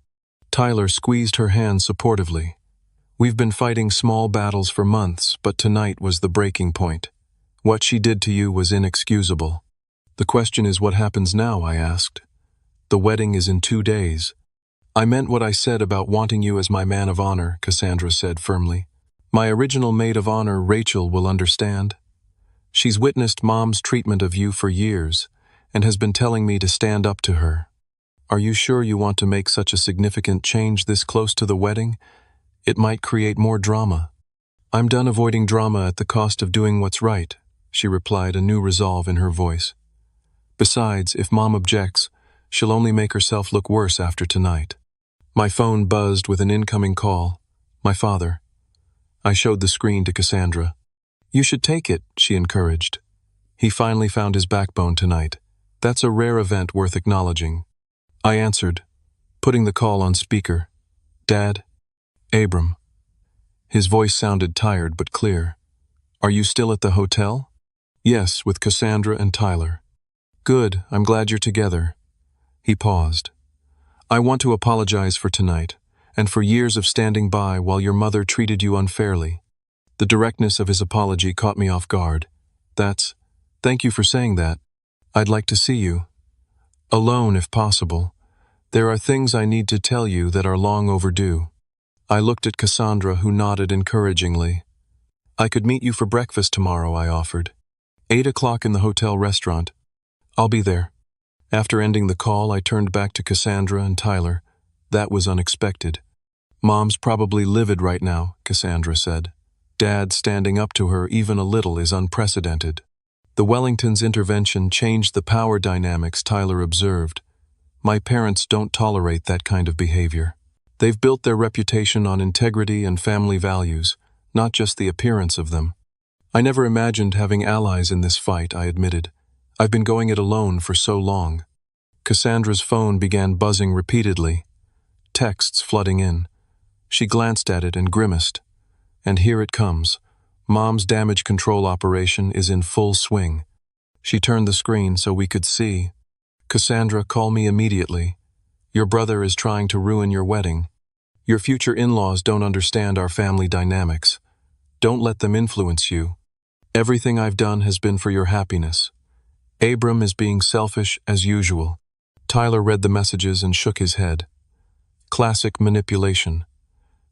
Tyler squeezed her hand supportively. "We've been fighting small battles for months, but tonight was the breaking point. What she did to you was inexcusable." "The question is, what happens now?" I asked. "The wedding is in 2 days." "I meant what I said about wanting you as my man of honor," Cassandra said firmly. "My original maid of honor, Rachel, will understand. She's witnessed Mom's treatment of you for years and has been telling me to stand up to her. Are you sure you want to make such a significant change this close to the wedding? It might create more drama." "I'm done avoiding drama at the cost of doing what's right," she replied, a new resolve in her voice. "Besides, if Mom objects, She'll only make herself look worse after tonight. My phone buzzed with an incoming call. My father. I showed the screen to Cassandra. You should take it, she encouraged. He finally found his backbone tonight. That's a rare event worth acknowledging. I answered, putting the call on speaker. Dad? Abram. His voice sounded tired but clear. Are you still at the hotel? Yes, with Cassandra and Tyler. Good, I'm glad you're together. He paused. I want to apologize for tonight, and for years of standing by while your mother treated you unfairly. The directness of his apology caught me off guard. Thank you for saying that. I'd like to see you. Alone, if possible. There are things I need to tell you that are long overdue. I looked at Cassandra, who nodded encouragingly. I could meet you for breakfast tomorrow, I offered. 8 o'clock in the hotel restaurant. I'll be there. After ending the call, I turned back to Cassandra and Tyler. That was unexpected. Mom's probably livid right now, Cassandra said. Dad standing up to her even a little is unprecedented. The Wellingtons' intervention changed the power dynamics, Tyler observed. My parents don't tolerate that kind of behavior. They've built their reputation on integrity and family values, not just the appearance of them. I never imagined having allies in this fight, I admitted. I've been going it alone for so long. Cassandra's phone began buzzing repeatedly, texts flooding in. She glanced at it and grimaced. And here it comes. Mom's damage control operation is in full swing. She turned the screen so we could see. Cassandra, call me immediately. Your brother is trying to ruin your wedding. Your future in-laws don't understand our family dynamics. Don't let them influence you. Everything I've done has been for your happiness. Abram is being selfish as usual. Tyler read the messages and shook his head. Classic manipulation.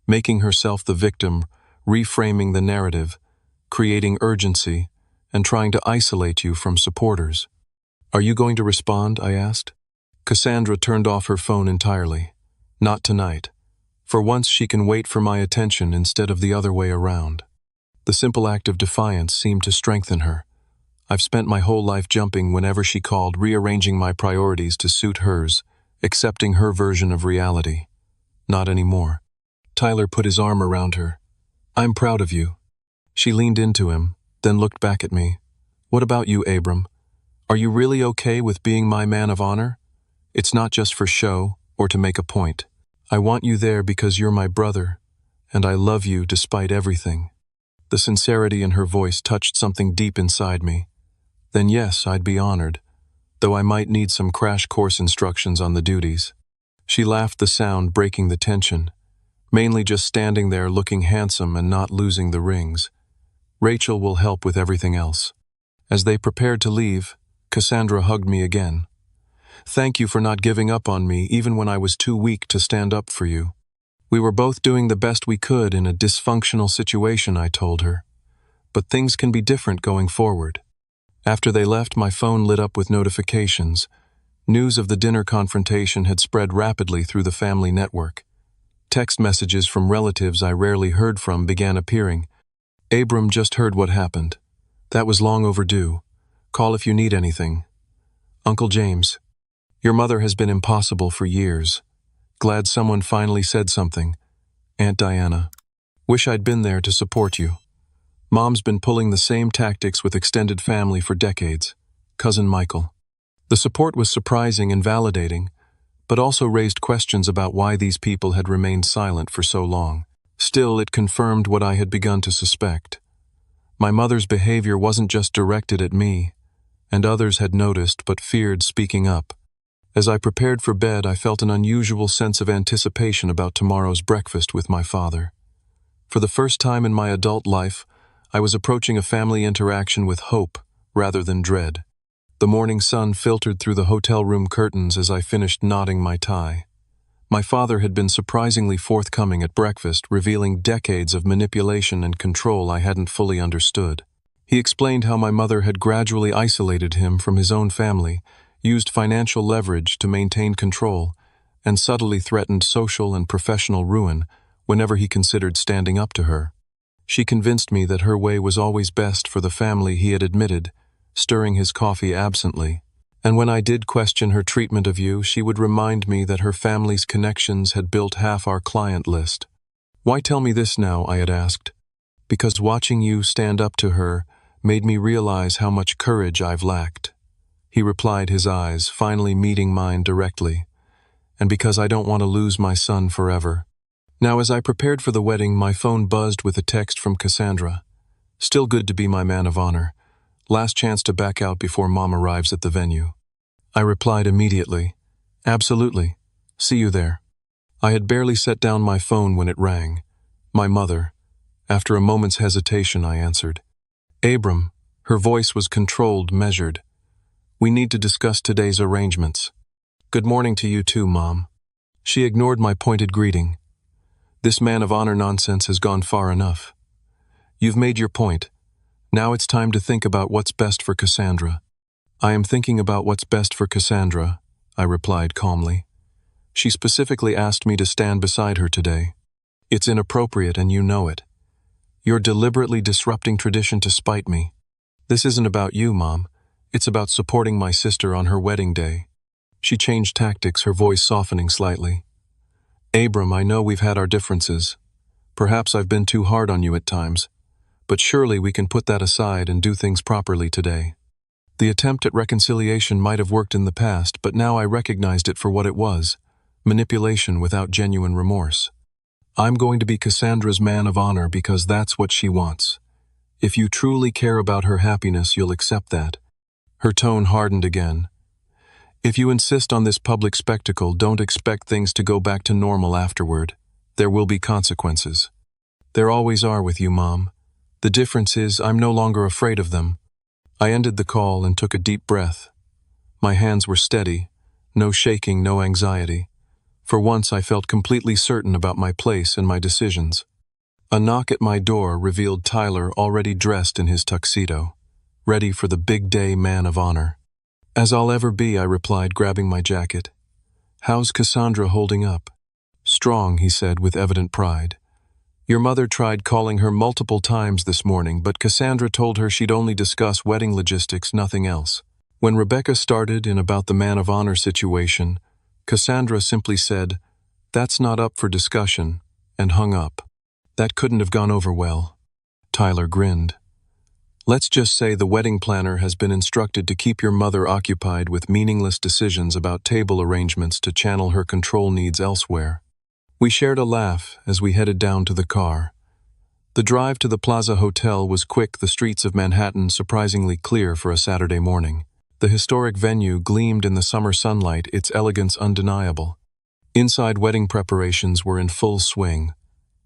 Making herself the victim, reframing the narrative, creating urgency, and trying to isolate you from supporters. Are you going to respond? I asked. Cassandra turned off her phone entirely. Not tonight. For once she can wait for my attention instead of the other way around. The simple act of defiance seemed to strengthen her. I've spent my whole life jumping whenever she called, rearranging my priorities to suit hers, accepting her version of reality. Not anymore. Tyler put his arm around her. I'm proud of you. She leaned into him, then looked back at me. What about you, Abram? Are you really okay with being my man of honor? It's not just for show or to make a point. I want you there because you're my brother, and I love you despite everything. The sincerity in her voice touched something deep inside me. Then yes, I'd be honored, though I might need some crash course instructions on the duties. She laughed, the sound breaking the tension, mainly just standing there looking handsome and not losing the rings. Rachel will help with everything else. As they prepared to leave, Cassandra hugged me again. Thank you for not giving up on me even when I was too weak to stand up for you. We were both doing the best we could in a dysfunctional situation, I told her. But things can be different going forward. After they left, my phone lit up with notifications. News of the dinner confrontation had spread rapidly through the family network. Text messages from relatives I rarely heard from began appearing. Abram just heard what happened. That was long overdue. Call if you need anything. Uncle James. Your mother has been impossible for years. Glad someone finally said something. Aunt Diana. Wish I'd been there to support you. Mom's been pulling the same tactics with extended family for decades. Cousin Michael. The support was surprising and validating, but also raised questions about why these people had remained silent for so long. Still, it confirmed what I had begun to suspect. My mother's behavior wasn't just directed at me, and others had noticed but feared speaking up. As I prepared for bed, I felt an unusual sense of anticipation about tomorrow's breakfast with my father. For the first time in my adult life, I was approaching a family interaction with hope rather than dread. The morning sun filtered through the hotel room curtains as I finished knotting my tie. My father had been surprisingly forthcoming at breakfast, revealing decades of manipulation and control I hadn't fully understood. He explained how my mother had gradually isolated him from his own family, used financial leverage to maintain control, and subtly threatened social and professional ruin whenever he considered standing up to her. She convinced me that her way was always best for the family, he had admitted, stirring his coffee absently. And when I did question her treatment of you, she would remind me that her family's connections had built half our client list. Why tell me this now, I had asked. Because watching you stand up to her made me realize how much courage I've lacked. He replied, his eyes finally meeting mine directly. And because I don't want to lose my son forever. Now, as I prepared for the wedding, my phone buzzed with a text from Cassandra. Still good to be my man of honor. Last chance to back out before Mom arrives at the venue. I replied immediately, absolutely. See you there. I had barely set down my phone when it rang. My mother. After a moment's hesitation, I answered. Abram. Her voice was controlled, measured. We need to discuss today's arrangements. Good morning to you too, Mom. She ignored my pointed greeting. This man of honor nonsense has gone far enough. You've made your point. Now it's time to think about what's best for Cassandra. I am thinking about what's best for Cassandra, I replied calmly. She specifically asked me to stand beside her today. It's inappropriate and you know it. You're deliberately disrupting tradition to spite me. This isn't about you, Mom. It's about supporting my sister on her wedding day. She changed tactics, her voice softening slightly. Abram, I know we've had our differences. Perhaps I've been too hard on you at times. But surely we can put that aside and do things properly today. The attempt at reconciliation might have worked in the past, but now I recognized it for what it was, manipulation without genuine remorse. I'm going to be Cassandra's man of honor because that's what she wants. If you truly care about her happiness, you'll accept that. Her tone hardened again. If you insist on this public spectacle, don't expect things to go back to normal afterward. There will be consequences. There always are with you, Mom. The difference is I'm no longer afraid of them. I ended the call and took a deep breath. My hands were steady, no shaking, no anxiety. For once I felt completely certain about my place and my decisions. A knock at my door revealed Tyler already dressed in his tuxedo, ready for the big day man of honor. As I'll ever be, I replied, grabbing my jacket. How's Cassandra holding up? Strong, he said with evident pride. Your mother tried calling her multiple times this morning, but Cassandra told her she'd only discuss wedding logistics, nothing else. When Rebecca started in about the man of honor situation, Cassandra simply said, "That's not up for discussion," and hung up. That couldn't have gone over well. Tyler grinned. Let's just say the wedding planner has been instructed to keep your mother occupied with meaningless decisions about table arrangements to channel her control needs elsewhere. We shared a laugh as we headed down to the car. The drive to the Plaza Hotel was quick, the streets of Manhattan surprisingly clear for a Saturday morning. The historic venue gleamed in the summer sunlight, its elegance undeniable. Inside, wedding preparations were in full swing.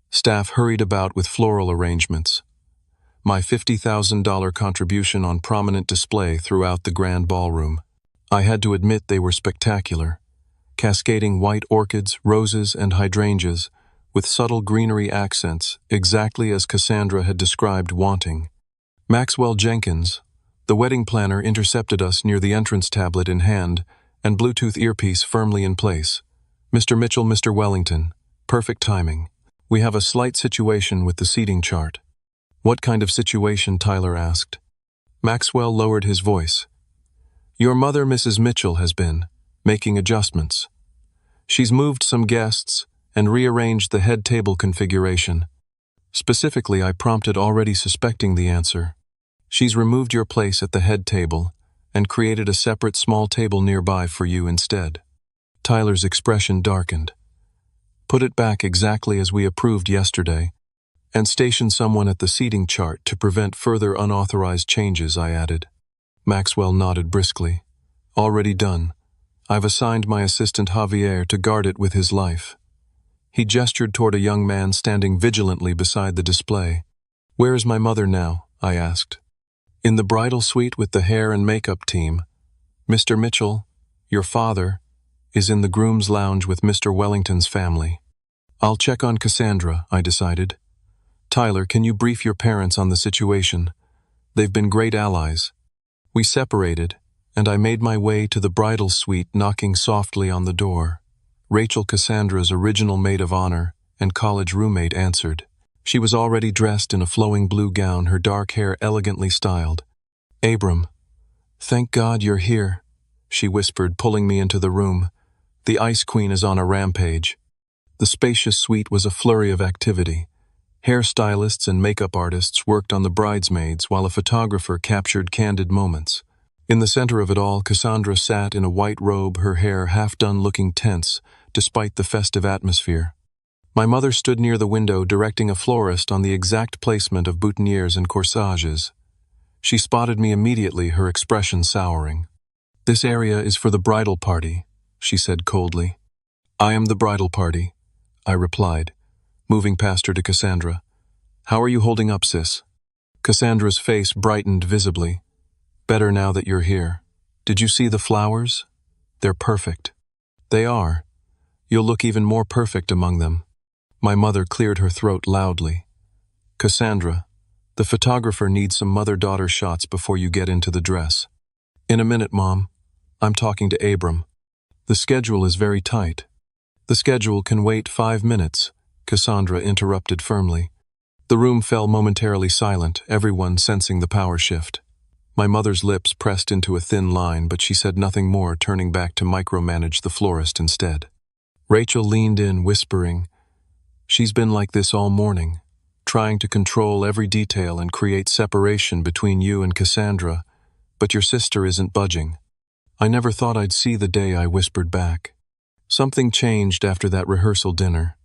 Staff hurried about with floral arrangements. My $50,000 contribution on prominent display throughout the grand ballroom. I had to admit they were spectacular. Cascading white orchids, roses, and hydrangeas, with subtle greenery accents, exactly as Cassandra had described wanting. Maxwell Jenkins, the wedding planner, intercepted us near the entrance, tablet in hand and Bluetooth earpiece firmly in place. Mr. Mitchell, Mr. Wellington. Perfect timing. We have a slight situation with the seating chart. What kind of situation? Tyler asked. Maxwell lowered his voice. Your mother, Mrs. Mitchell, has been making adjustments. She's moved some guests and rearranged the head table configuration. Specifically, I prompted, already suspecting the answer. She's removed your place at the head table and created a separate small table nearby for you instead. Tyler's expression darkened. Put it back exactly as we approved yesterday, and station someone at the seating chart to prevent further unauthorized changes, I added. Maxwell nodded briskly. Already done. I've assigned my assistant Javier to guard it with his life. He gestured toward a young man standing vigilantly beside the display. Where is my mother now? I asked. In the bridal suite with the hair and makeup team. Mr. Mitchell, your father, is in the groom's lounge with Mr. Wellington's family. I'll check on Cassandra, I decided. Tyler, can you brief your parents on the situation? They've been great allies. We separated, and I made my way to the bridal suite, knocking softly on the door. Rachel, Cassandra's original maid of honor and college roommate, answered. She was already dressed in a flowing blue gown, her dark hair elegantly styled. Abram, thank God you're here. she whispered, pulling me into the room. "The Ice Queen is on a rampage." The spacious suite was a flurry of activity. Hairstylists and makeup artists worked on the bridesmaids while a photographer captured candid moments. In the center of it all, Cassandra sat in a white robe, her hair half done, looking tense, despite the festive atmosphere. My mother stood near the window, directing a florist on the exact placement of boutonnieres and corsages. She spotted me immediately, her expression souring. "This area is for the bridal party," she said coldly. "I am the bridal party," I replied, moving past her to Cassandra. "How are you holding up, sis?" Cassandra's face brightened visibly. "Better now that you're here. Did you see the flowers? They're perfect." "They are. You'll look even more perfect among them." My mother cleared her throat loudly. "Cassandra, the photographer needs some mother-daughter shots before you get into the dress." "In a minute, Mom. I'm talking to Abram. The schedule is very tight." "The schedule can wait 5 minutes," Cassandra interrupted firmly. The room fell momentarily silent, everyone sensing the power shift. My mother's lips pressed into a thin line, but she said nothing more, turning back to micromanage the florist instead. Rachel leaned in, whispering, "She's been like this all morning, trying to control every detail and create separation between you and Cassandra, but your sister isn't budging." "I never thought I'd see the day," I whispered back. Something changed after that rehearsal dinner.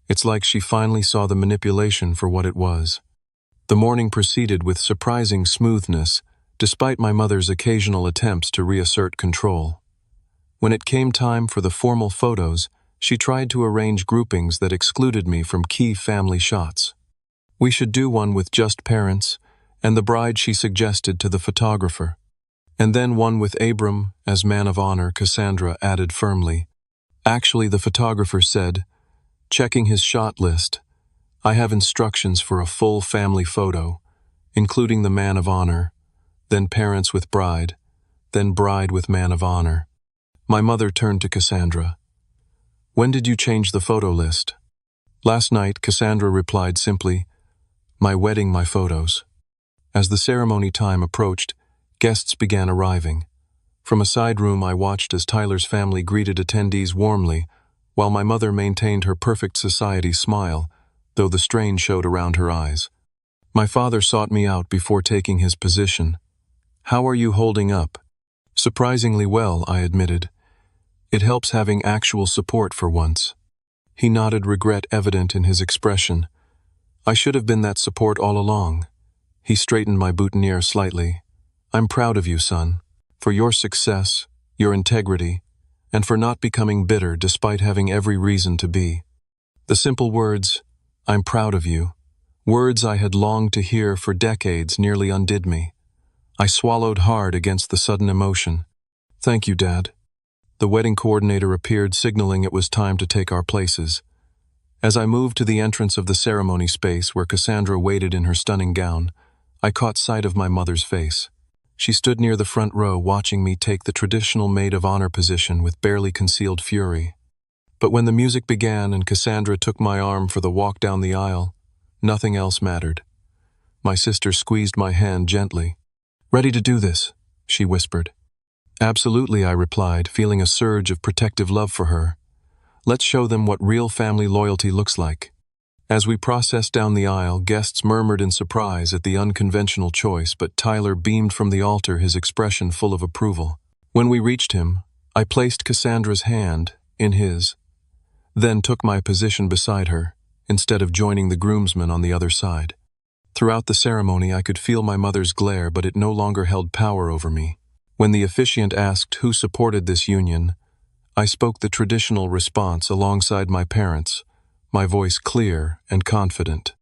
It's like she finally saw the manipulation for what it was. The morning proceeded with surprising smoothness, despite my mother's occasional attempts to reassert control. When it came time for the formal photos, she tried to arrange groupings that excluded me from key family shots. We should do one with just parents, and the bride she suggested to the photographer. And then one with Abram as man of honor, Cassandra added firmly. Actually, the photographer said, checking his shot list, "I have instructions for a full family photo, including the man of honor, then parents with bride, then bride with man of honor." My mother turned to Cassandra. "When did you change the photo list?" "Last night," Cassandra replied simply. "My wedding, my photos." As the ceremony time approached, guests began arriving. From a side room, I watched as Tyler's family greeted attendees warmly, while my mother maintained her perfect society smile, though the strain showed around her eyes. My father sought me out before taking his position. "How are you holding up?" "Surprisingly well," I admitted. "It helps having actual support for once." He nodded, regret evident in his expression. "I should have been that support all along." He straightened my boutonniere slightly. "I'm proud of you, son, for your success, your integrity, and for not becoming bitter despite having every reason to be." The simple words, "I'm proud of you," words I had longed to hear for decades, nearly undid me. I swallowed hard against the sudden emotion. "Thank you, Dad." The wedding coordinator appeared, signaling it was time to take our places. As I moved to the entrance of the ceremony space where Cassandra waited in her stunning gown, I caught sight of my mother's face. She stood near the front row, watching me take the traditional maid of honor position with barely concealed fury. But when the music began and Cassandra took my arm for the walk down the aisle, nothing else mattered. My sister squeezed my hand gently. "Ready to do this?" she whispered. "Absolutely," I replied, feeling a surge of protective love for her. "Let's show them what real family loyalty looks like." As we processed down the aisle, guests murmured in surprise at the unconventional choice, but Tyler beamed from the altar, his expression full of approval. When we reached him, I placed Cassandra's hand in his, then took my position beside her, instead of joining the groomsmen on the other side. Throughout the ceremony, I could feel my mother's glare, but it no longer held power over me. When the officiant asked who supported this union, I spoke the traditional response alongside my parents, my voice clear and confident.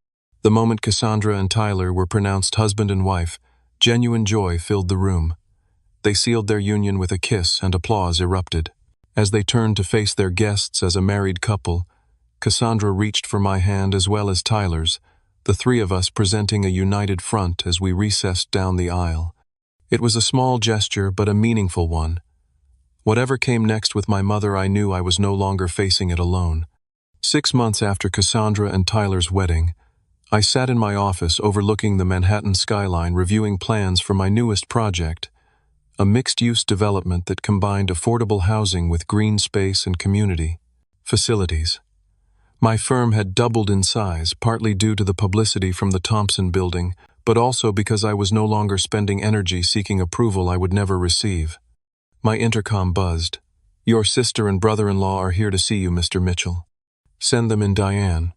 The moment Cassandra and Tyler were pronounced husband and wife, genuine joy filled the room. They sealed their union with a kiss, and applause erupted. As they turned to face their guests as a married couple, Cassandra reached for my hand as well as Tyler's, the three of us presenting a united front as we recessed down the aisle. It was a small gesture, but a meaningful one. Whatever came next with my mother, I knew I was no longer facing it alone. 6 months after Cassandra and Tyler's wedding, I sat in my office overlooking the Manhattan skyline, reviewing plans for my newest project, a mixed-use development that combined affordable housing with green space and community facilities. My firm had doubled in size, partly due to the publicity from the Thompson building, but also because I was no longer spending energy seeking approval I would never receive. My intercom buzzed. "Your sister and brother-in-law are here to see you, Mr. Mitchell. Send them in, Diane."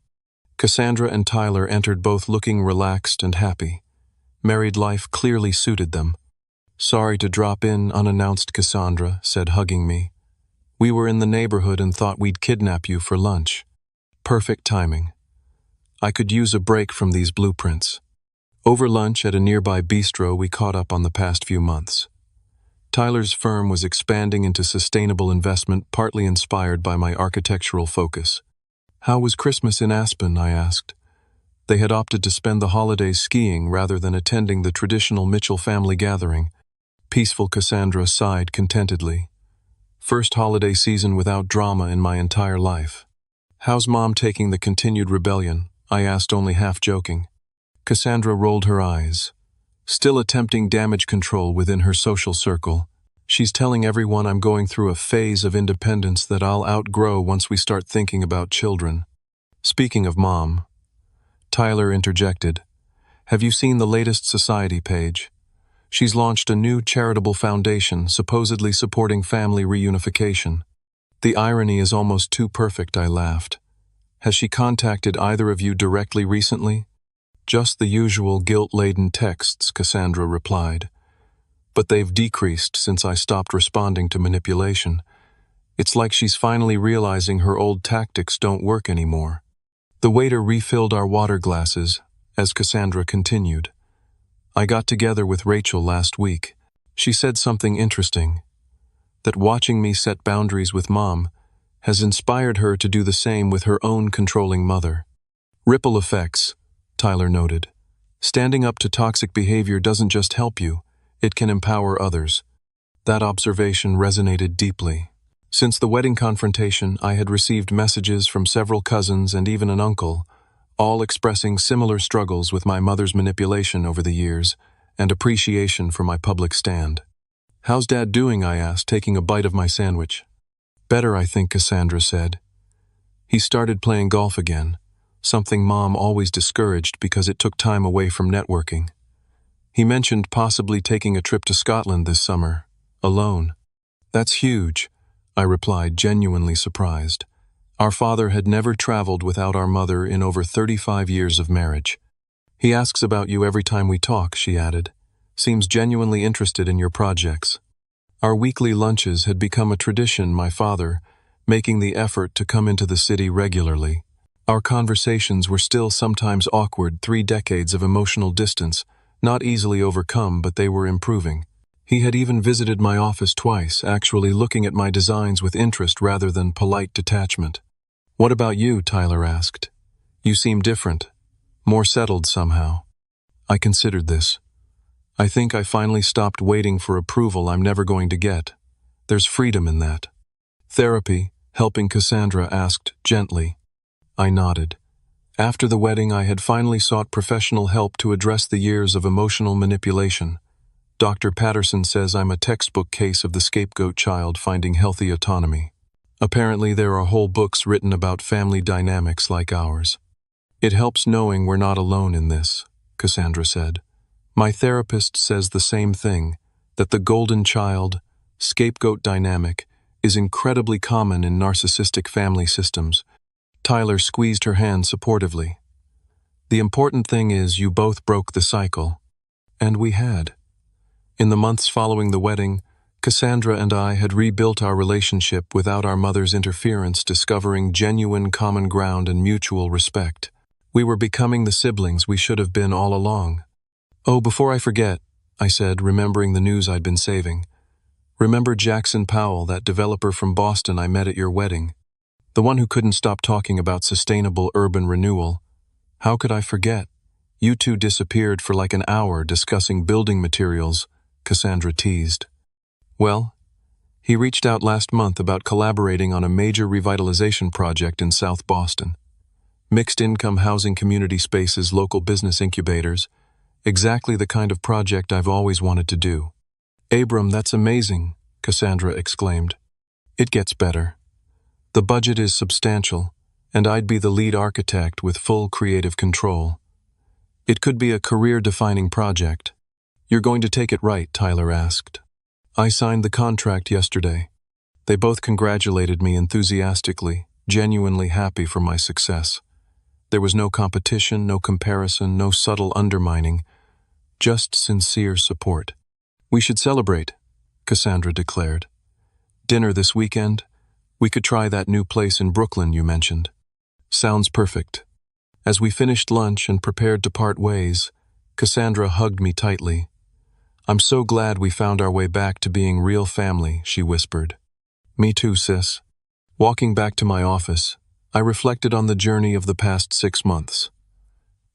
Cassandra and Tyler entered, both looking relaxed and happy. Married life clearly suited them. "Sorry to drop in unannounced," Cassandra said, hugging me. "We were in the neighborhood and thought we'd kidnap you for lunch." Perfect timing. I could use a break from these blueprints. Over lunch at a nearby bistro, we caught up on the past few months. Tyler's firm was expanding into sustainable investment, partly inspired by my architectural focus. "How was Christmas in Aspen?" I asked. They had opted to spend the holidays skiing rather than attending the traditional Mitchell family gathering. Peaceful, Cassandra sighed contentedly. "First holiday season without drama in my entire life." "How's Mom taking the continued rebellion?" I asked, only half joking. Cassandra rolled her eyes. "Still attempting damage control within her social circle. She's telling everyone I'm going through a phase of independence that I'll outgrow once we start thinking about children." "Speaking of Mom," Tyler interjected, "have you seen the latest society page? She's launched a new charitable foundation supposedly supporting family reunification." "The irony is almost too perfect," I laughed. "Has she contacted either of you directly recently?" "Just the usual guilt-laden texts," Cassandra replied. "But they've decreased since I stopped responding to manipulation. It's like she's finally realizing her old tactics don't work anymore." The waiter refilled our water glasses as Cassandra continued. "I got together with Rachel last week. She said something interesting, that watching me set boundaries with Mom has inspired her to do the same with her own controlling mother." "Ripple effects," Tyler noted. "Standing up to toxic behavior doesn't just help you, it can empower others." That observation resonated deeply. Since the wedding confrontation, I had received messages from several cousins and even an uncle, all expressing similar struggles with my mother's manipulation over the years and appreciation for my public stand. "How's Dad doing?" I asked, taking a bite of my sandwich. "Better, I think," Cassandra said. "He started playing golf again, something Mom always discouraged because it took time away from networking. He mentioned possibly taking a trip to Scotland this summer, alone." "That's huge," I replied, genuinely surprised. Our father had never traveled without our mother in over 35 years of marriage. "He asks about you every time we talk," she added. "Seems genuinely interested in your projects." Our weekly lunches had become a tradition, my father making the effort to come into the city regularly. Our conversations were still sometimes awkward, 3 decades of emotional distance, not easily overcome, but they were improving. He had even visited my office twice, actually looking at my designs with interest rather than polite detachment. "What about you?" Tyler asked. "You seem different, more settled somehow." I considered this. "I think I finally stopped waiting for approval I'm never going to get. There's freedom in that." "Therapy," helping Cassandra asked gently. I nodded. After the wedding, I had finally sought professional help to address the years of emotional manipulation. Dr. Patterson says I'm a textbook case of the scapegoat child finding healthy autonomy. Apparently, there are whole books written about family dynamics like ours. "It helps knowing we're not alone in this," Cassandra said. "My therapist says the same thing, that the golden child, scapegoat dynamic is incredibly common in narcissistic family systems." Tyler squeezed her hand supportively. "The important thing is you both broke the cycle." And we had. In the months following the wedding, Cassandra and I had rebuilt our relationship without our mother's interference, discovering genuine common ground and mutual respect. We were becoming the siblings we should have been all along. "Oh, before I forget," I said, remembering the news I'd been saving. "Remember Jackson Powell, that developer from Boston I met at your wedding? The one who couldn't stop talking about sustainable urban renewal? How could I forget? You two disappeared for like an hour discussing building materials," Cassandra teased. "Well, he reached out last month about collaborating on a major revitalization project in South Boston. Mixed-income housing community spaces, local business incubators. Exactly the kind of project I've always wanted to do." "Abram, that's amazing," Cassandra exclaimed. "It gets better. The budget is substantial, and I'd be the lead architect with full creative control. It could be a career-defining project." "You're going to take it right?" Tyler asked. "I signed the contract yesterday." They both congratulated me enthusiastically, genuinely happy for my success. There was no competition, no comparison, no subtle undermining, just sincere support. "We should celebrate," Cassandra declared. "Dinner this weekend? We could try that new place in Brooklyn you mentioned." "Sounds perfect." As we finished lunch and prepared to part ways, Cassandra hugged me tightly. "I'm so glad we found our way back to being real family," she whispered. "Me too, sis." Walking back to my office, I reflected on the journey of the past 6 months.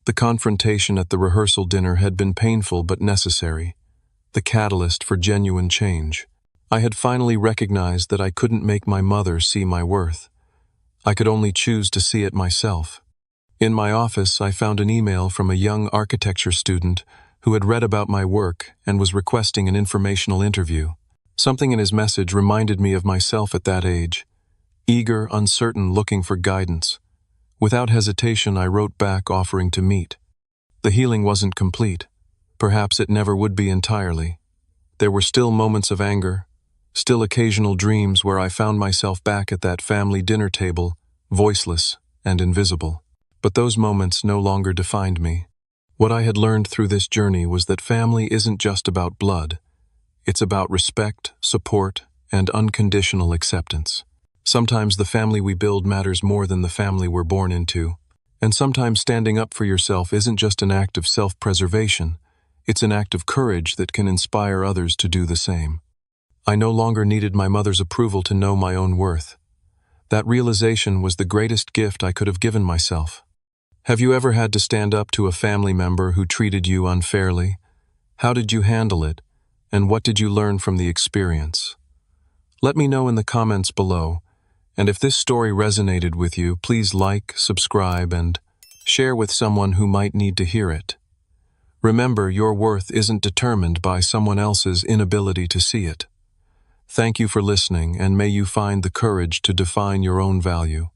The confrontation at the rehearsal dinner had been painful but necessary, the catalyst for genuine change. I had finally recognized that I couldn't make my mother see my worth. I could only choose to see it myself. In my office, I found an email from a young architecture student who had read about my work and was requesting an informational interview. Something in his message reminded me of myself at that age, eager, uncertain, looking for guidance. Without hesitation, I wrote back offering to meet. The healing wasn't complete. Perhaps it never would be entirely. There were still moments of anger, still occasional dreams where I found myself back at that family dinner table, voiceless and invisible. But those moments no longer defined me. What I had learned through this journey was that family isn't just about blood. It's about respect, support, and unconditional acceptance. Sometimes the family we build matters more than the family we're born into. And sometimes standing up for yourself isn't just an act of self-preservation, it's an act of courage that can inspire others to do the same. I no longer needed my mother's approval to know my own worth. That realization was the greatest gift I could have given myself. Have you ever had to stand up to a family member who treated you unfairly? How did you handle it? And what did you learn from the experience? Let me know in the comments below. And if this story resonated with you, please like, subscribe, and share with someone who might need to hear it. Remember, your worth isn't determined by someone else's inability to see it. Thank you for listening, and may you find the courage to define your own value.